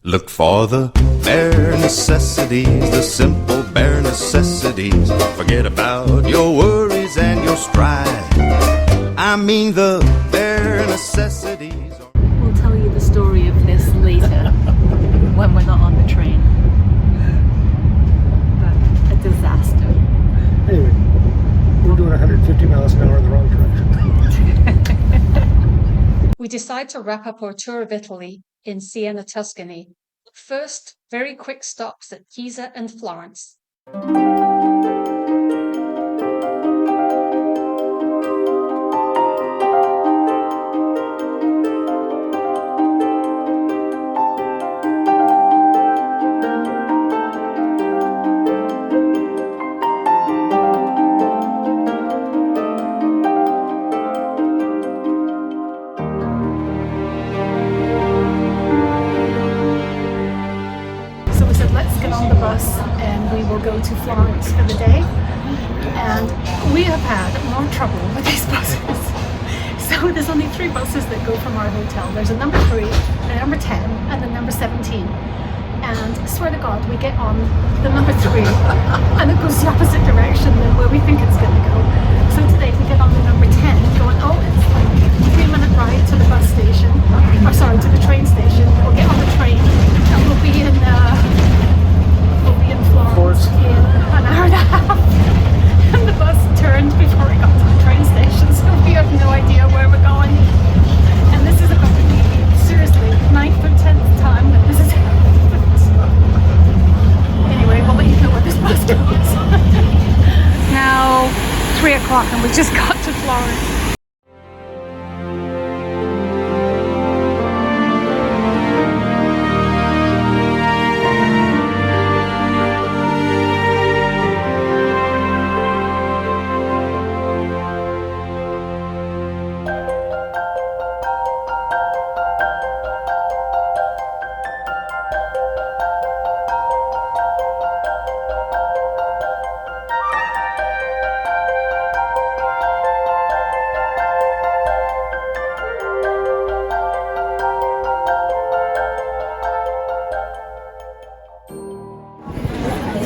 Look for the bare necessities, the simple bare necessities. Forget about your worries and your strife. I mean the bare necessities. We'll tell you the story of this later when we're not on the train. But a disaster. Anyway, we're doing 150 miles an hour in the wrong direction. We decide to wrap up our tour of Italy in Siena, Tuscany. First, very quick stops at Pisa and Florence. Go to Florence for the day, and we have had more trouble with these buses. So there's only 3 buses that go from our hotel. There's a number 3, a number 10, and the number 17. And I swear to God, we get on the number 3 and it goes the opposite direction than where we think it's going to go. So today we get on the number 10 going, oh, it's like a 3-minute ride to the bus station, or sorry, to the train station. We'll get on the train and we'll be in Florence in an hour and a half, and the bus turned before we got to the train station, so we have no idea where we're going. And this is about to be, seriously, 9th or 10th time that this has happened. Anyway, we'll let you know where this bus goes. Now 3 o'clock and we just got to Florence.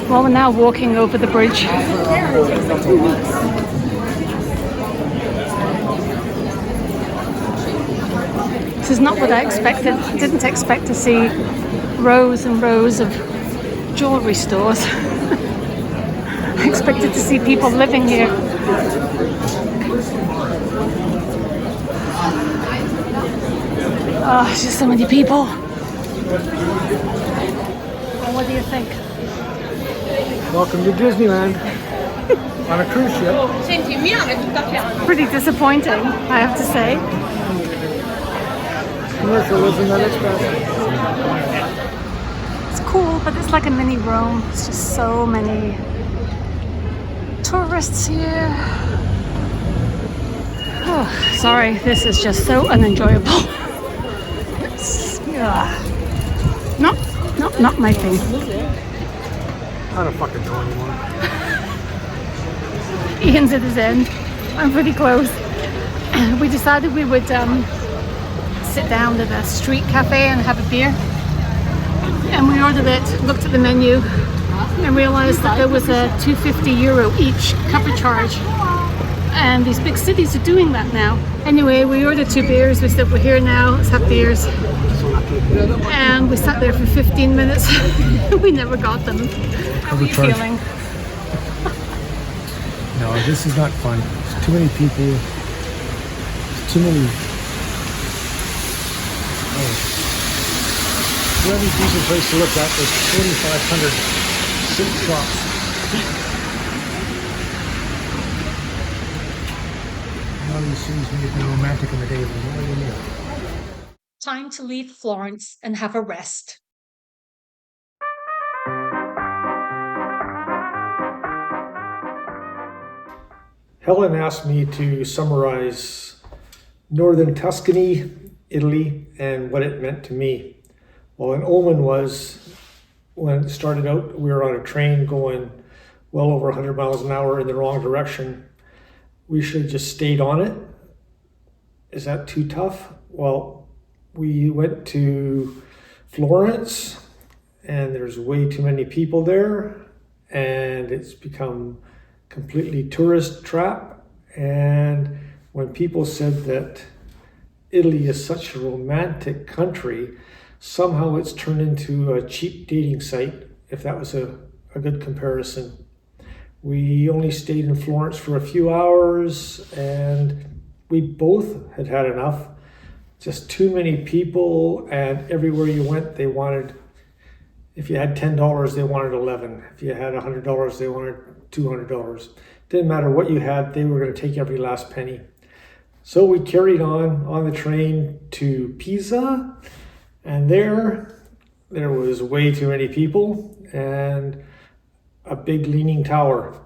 Well, we're now walking over the bridge. This is not what I expected. I didn't expect to see rows and rows of jewelry stores. I expected to see people living here. Oh, it's just so many people. Well, what do you think? Welcome to Disneyland on a cruise ship. Pretty disappointing, I have to say. Commercialism at its best. It's cool, but it's like a mini Rome. It's just so many tourists here. Oh, sorry, this is just so unenjoyable. It's, not my thing. I don't fucking know anymore. Ian's at his end. I'm pretty close. We decided we would sit down at a street cafe and have a beer. And we ordered it, looked at the menu, and realized that there was a €250 each cover charge. And these big cities are doing that now. Anyway, we ordered 2 beers. We said, we're here now, let's have beers. And we sat there for 15 minutes. We never got them. How are you feeling? No, this is not fun. There's too many people. There's too many. Oh. Whoever needs a place to look at, there's 4,500 silk shops. All these things need to be romantic in the day. What do you mean? Time to leave Florence and have a rest. Helen asked me to summarize northern Tuscany, Italy, and what it meant to me. Well, an omen was, when it started out, we were on a train going well over 100 miles an hour in the wrong direction. We should have just stayed on it. Is that too tough? Well, we went to Florence, and there's way too many people there, and it's become completely tourist trap. And when people said that Italy is such a romantic country, somehow it's turned into a cheap dating site, if that was a good comparison. We only stayed in Florence for a few hours, and we both had had enough. Just too many people, and everywhere you went, they wanted, if you had $10, they wanted 11. If you had $100, they wanted $200. Didn't matter what you had, they were going to take every last penny. So we carried on the train to Pisa, and there was way too many people and a big leaning tower.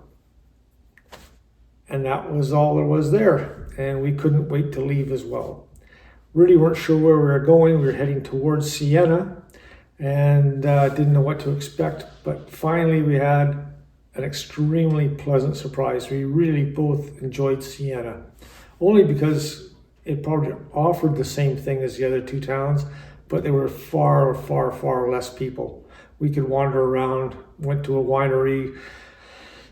And that was all there was there. And we couldn't wait to leave as well. Really weren't sure where we were going. We were heading towards Siena and didn't know what to expect. But finally we had an extremely pleasant surprise. We really both enjoyed Siena. Only because it probably offered the same thing as the other two towns, but there were far, far, far less people. We could wander around, went to a winery,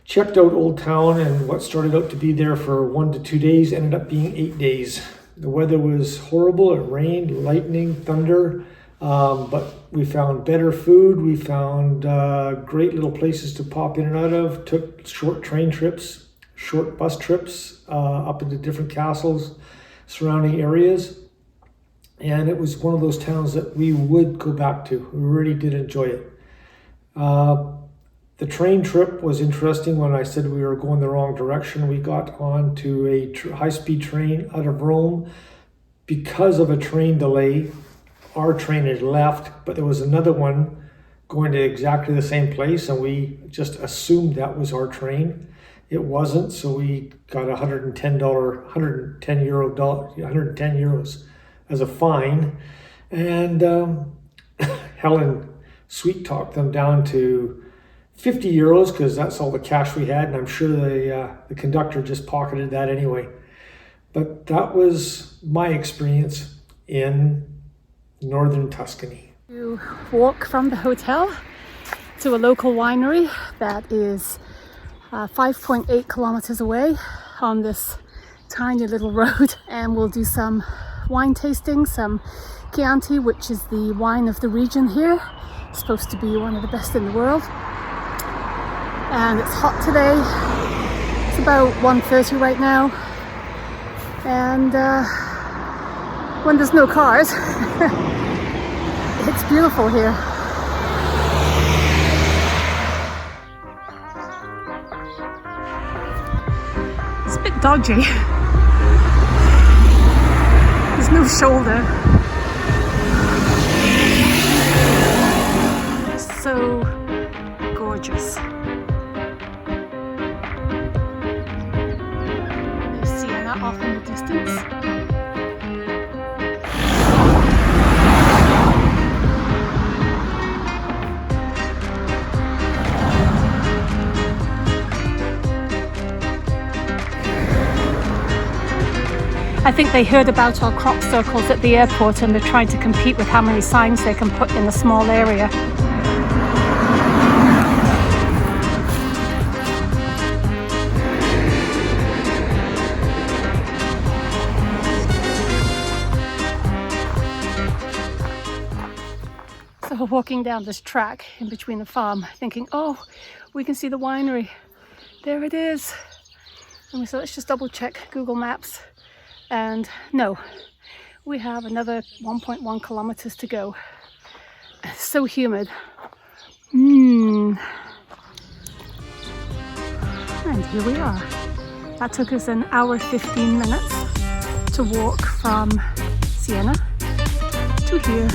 checked out Old Town, and what started out to be there for 1 to 2 days ended up being 8 days. The weather was horrible. It rained, lightning, thunder, but we found better food. We found great little places to pop in and out of, took short train trips, short bus trips up into different castles, surrounding areas. And it was one of those towns that we would go back to. We really did enjoy it. The train trip was interesting. When I said we were going the wrong direction, we got onto a high-speed train out of Rome. Because of a train delay, our train had left, but there was another one going to exactly the same place, and we just assumed that was our train. It wasn't, so we got $110 euros as a fine, and Helen sweet talked them down to 50 euros because that's all the cash we had, and I'm sure the conductor just pocketed that anyway. But that was my experience in northern Tuscany. You walk from the hotel to a local winery that is 5.8 kilometers away on this tiny little road, and we'll do some wine tasting, some Chianti, which is the wine of the region here. It's supposed to be one of the best in the world. And it's hot today. It's about 1:30 right now. And when there's no cars, it's beautiful here. It's a bit dodgy. There's no shoulder. It's so gorgeous. There's Siena off in the distance. I think they heard about our crop circles at the airport and they're trying to compete with how many signs they can put in a small area. So we're walking down this track in between the farm thinking, oh, we can see the winery. There it is. And we said, let's just double check Google Maps. And no, we have another 1.1 kilometers to go. It's so humid. And here we are. That took us an hour 15 minutes to walk from Siena to here.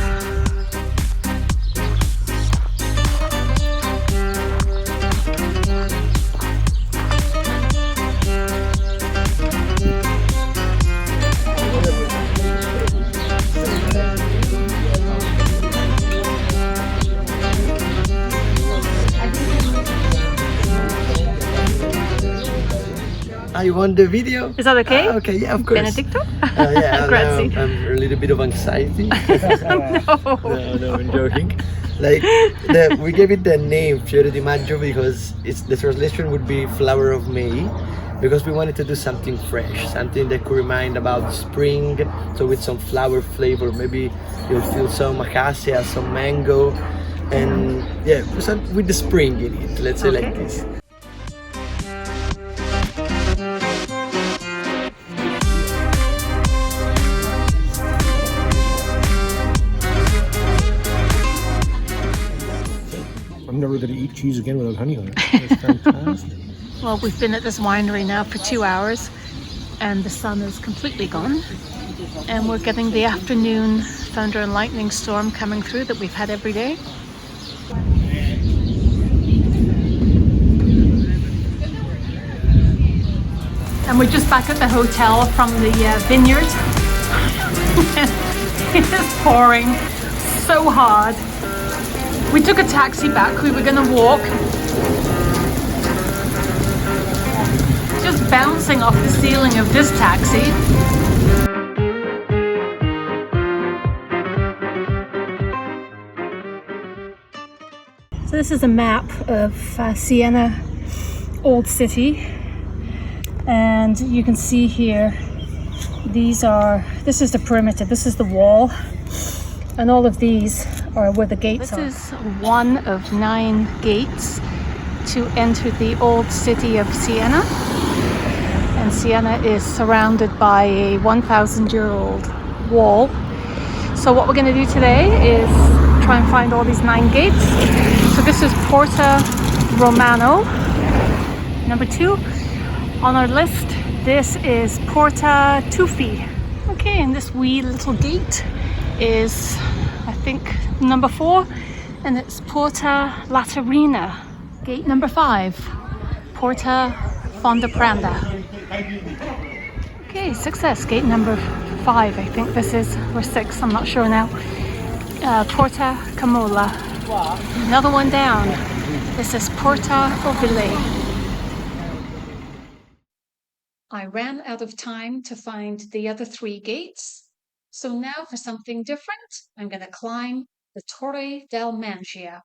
you want the video? Is that okay? Okay, yeah, of course. Benedicto? Yeah, Grazie. I'm a little bit of anxiety. No. No, I'm joking. Like, we gave it the name Fiore di Maggio because the translation would be flower of May, because we wanted to do something fresh, something that could remind about spring, so with some flower flavor. Maybe you'll feel some acacia, some mango, and yeah, with the spring in it, let's say like this. I'm never going to eat cheese again without honey on it. It's fantastic. Well, we've been at this winery now for 2 hours and the sun is completely gone. And we're getting the afternoon thunder and lightning storm coming through that we've had every day. And we're just back at the hotel from the vineyard. It is pouring so hard. We took a taxi back, we were gonna walk. Just bouncing off the ceiling of this taxi. So this is a map of Siena, Old City. And you can see here, this is the perimeter, this is the wall. And all of these are where the gates are. This is one of 9 gates to enter the old city of Siena. And Siena is surrounded by a 1,000-year-old wall. So what we're going to do today is try and find all these 9 gates. So this is Porta Romano, number 2 on our list. This is Porta Tufi. Okay, and this wee little gate is, I think, number 4, and it's Porta Laterina. Gate number 5, Porta Fondapranda. Okay, success. Gate number 5, I think this is, or 6, I'm not sure now. Porta Camola. Another one down. This is Porta Ovile. I ran out of time to find the other 3 gates. So now for something different, I'm going to climb the Torre del Mangia.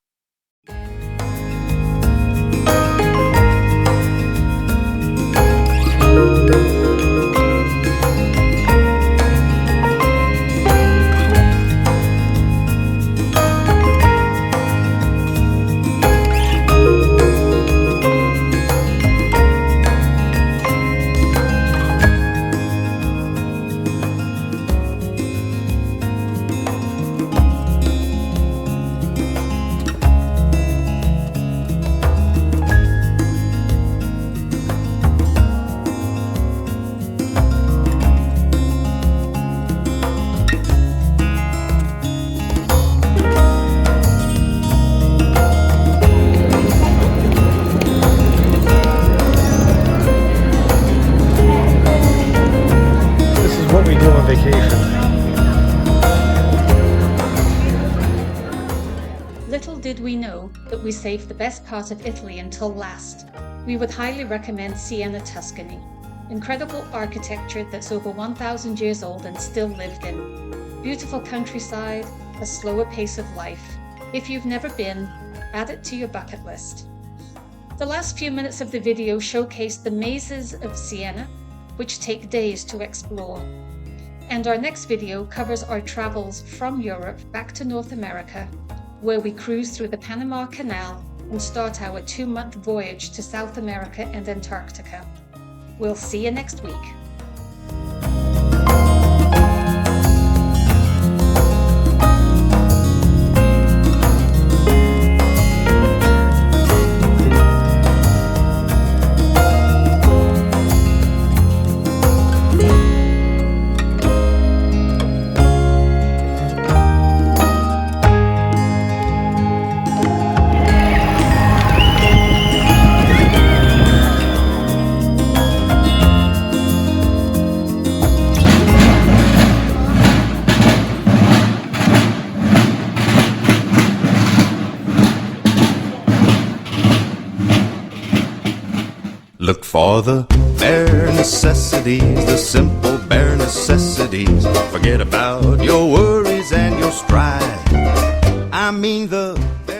Did we know that we saved the best part of Italy until last. We would highly recommend Siena, Tuscany. Incredible architecture that's over 1,000 years old and still lived in. Beautiful countryside, a slower pace of life. If you've never been, add it to your bucket list. The last few minutes of the video showcased the mazes of Siena, which take days to explore. And our next video covers our travels from Europe back to North America, where we cruise through the Panama Canal and start our 2-month voyage to South America and Antarctica. We'll see you next week. Look for the bare necessities, the simple bare necessities. Forget about your worries and your strife. I mean the bare